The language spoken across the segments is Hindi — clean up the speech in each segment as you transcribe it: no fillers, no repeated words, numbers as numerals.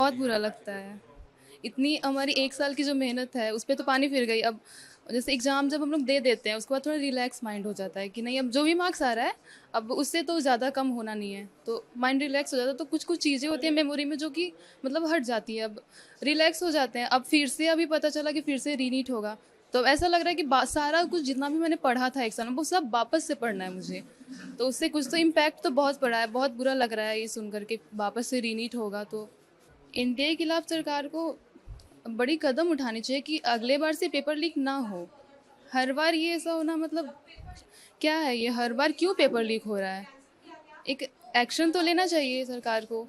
बहुत बुरा लगता है। इतनी हमारी 1 साल की जो मेहनत है उस पे तो पानी फिर गई। अब जैसे एग्ज़ाम जब हम लोग दे देते हैं उसके बाद थोड़ा रिलैक्स माइंड हो जाता है कि नहीं, अब जो भी मार्क्स आ रहा है अब उससे तो ज़्यादा कम होना नहीं है, तो माइंड रिलैक्स हो जाता है। तो कुछ कुछ चीज़ें होती हैं मेमोरी में जो कि मतलब हट जाती है, अब रिलैक्स हो जाते हैं। अब फिर से अभी पता चला कि फिर से रीनीट होगा, तो अब ऐसा लग रहा है कि सारा कुछ जितना भी मैंने पढ़ा था एग्जाम में वो सब वापस से पढ़ना है मुझे। तो उससे कुछ तो इम्पैक्ट तो बहुत पड़ा है, बहुत बुरा लग रहा है ये सुनकर के वापस से रीनीट होगा। तो इंडिया के खिलाफ सरकार को बड़ी कदम उठानी चाहिए कि अगले बार से पेपर लीक ना हो। हर बार ये ऐसा होना मतलब क्या है, ये हर बार क्यों पेपर लीक हो रहा है? एक एक्शन तो लेना चाहिए सरकार को।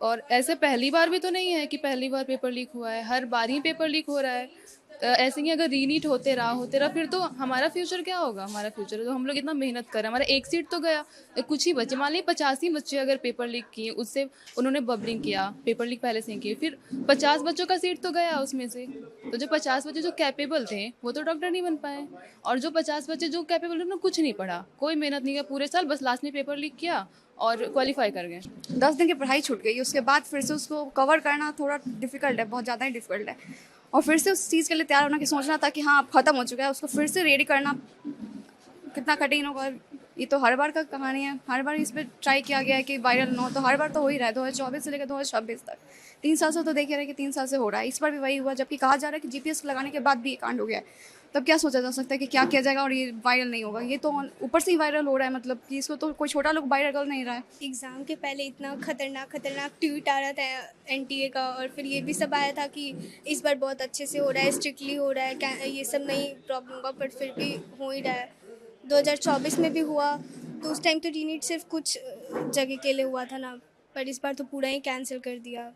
और ऐसे पहली बार भी तो नहीं है कि पहली बार पेपर लीक हुआ है, हर बार ही पेपर लीक हो रहा है। ऐसे ही अगर रीनीट होते रहा फिर तो हमारा फ्यूचर क्या होगा? हमारा फ्यूचर तो हम लोग इतना मेहनत कर रहे हैं, हमारा एक सीट तो गया, कुछ ही बचे। मान लीजिए 85 बच्चे अगर पेपर लीक किए, उससे उन्होंने बबलिंग किया, पेपर लीक पहले से ही किए, फिर 50 बच्चों का सीट तो गया उसमें से। तो जो 50 बच्चे जो कैपेबल थे वो तो डॉक्टर नहीं बन पाए, और जो 50 बच्चे जो कैपेबल उन्होंने कुछ नहीं पढ़ा, कोई मेहनत नहीं किया पूरे साल, बस लास्ट में पेपर लीक किया और क्वालिफाई कर गए। 10 दिन की पढ़ाई छूट गई, उसके बाद फिर से उसको कवर करना थोड़ा डिफिकल्ट है, बहुत ज़्यादा ही डिफिकल्ट है। और फिर से उस चीज़ के लिए तैयार होना कि सोचना था कि हाँ अब ख़त्म हो चुका है, उसको फिर से रेडी करना कितना कठिन होगा। ये तो हर बार का कहानी है, हर बार इस पर ट्राई किया गया है कि वायरल ना हो, तो हर बार तो हो ही रहा है। 2024 से लेकर 2026 तक 3 साल से तो देख ही रहे कि 3 साल से हो रहा है। इस बार भी वही हुआ, जबकि कहा जा रहा है कि जीपीएस लगाने के बाद भी ये कांड हो गया है। तब क्या सोचा जा सकता है कि क्या किया जाएगा और ये वायरल नहीं होगा? ये तो ऊपर से ही वायरल हो रहा है, मतलब कि इसको तो कोई छोटा लोग वायरल कर नहीं रहा है। एग्ज़ाम के पहले इतना खतरनाक ट्वीट आ रहा था एनटीए का, और फिर ये भी सब आया था कि इस बार बहुत अच्छे से हो रहा है, स्ट्रिक्टली हो रहा है, क्या ये सब नहीं प्रॉब्लम होगा, पर फिर भी हो ही रहा है। 2024 में भी हुआ तो उस टाइम तो रीनीट सिर्फ कुछ जगह के लिए हुआ था ना, पर इस बार तो पूरा ही कैंसिल कर दिया।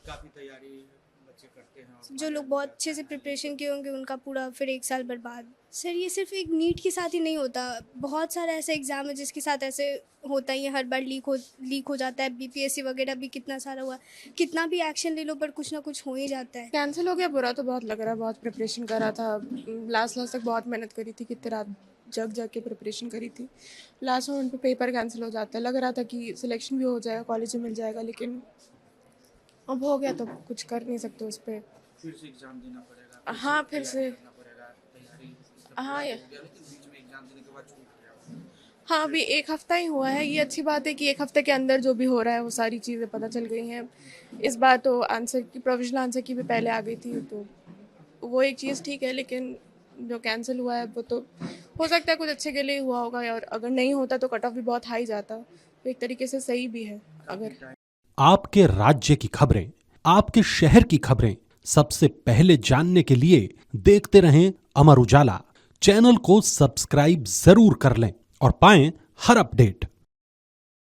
काफ़ी तैयारी बच्चे करते हैं और जो लोग बहुत अच्छे से प्रिपरेशन किए होंगे उनका पूरा फिर 1 साल बर्बाद। सर ये सिर्फ एक नीट के साथ ही नहीं होता, बहुत सारा ऐसा एग्ज़ाम है जिसके साथ ऐसे होता ही है, हर बार लीक हो जाता है। बीपीएससी वगैरह भी कितना सारा हुआ, कितना भी एक्शन ले लो पर कुछ ना कुछ हो ही जाता है। कैंसिल हो गया, बुरा तो बहुत लग रहा है। बहुत प्रिपरेशन कर रहा था, लास्ट तक बहुत मेहनत करी थी, कितने रात जग के प्रिपरेशन करी थी। लास्ट मोमेंट पे पेपर कैंसिल हो जाता है। लग रहा था कि सिलेक्शन भी हो जाएगा, कॉलेज में मिल जाएगा, लेकिन अब हो गया तो कुछ कर नहीं सकते उस पर। फिर से एग्ज़ाम देना पड़ेगा। हाँ, फिर से। करना पड़ेगा तैयारी। हाँ लेकिन बीच में एग्ज़ाम देने के बाद छूट गया। हाँ, अभी 1 हफ्ता ही हुआ है। ये अच्छी बात है कि 1 हफ्ते के अंदर जो भी हो रहा है वो सारी चीज़ें पता चल गई हैं। इस बार तो आंसर की प्रोविजनल आंसर की भी पहले आ गई थी, तो वो एक चीज़ ठीक है। लेकिन जो कैंसिल हुआ है वो तो हो सकता है कुछ अच्छे के लिए हुआ होगा, और अगर नहीं होता तो कट ऑफ भी बहुत हाई जाता, तो एक तरीके से सही भी है। अगर आपके राज्य की खबरें, आपके शहर की खबरें सबसे पहले जानने के लिए देखते रहें अमर उजाला। चैनल को सब्सक्राइब जरूर कर लें और पाएं हर अपडेट।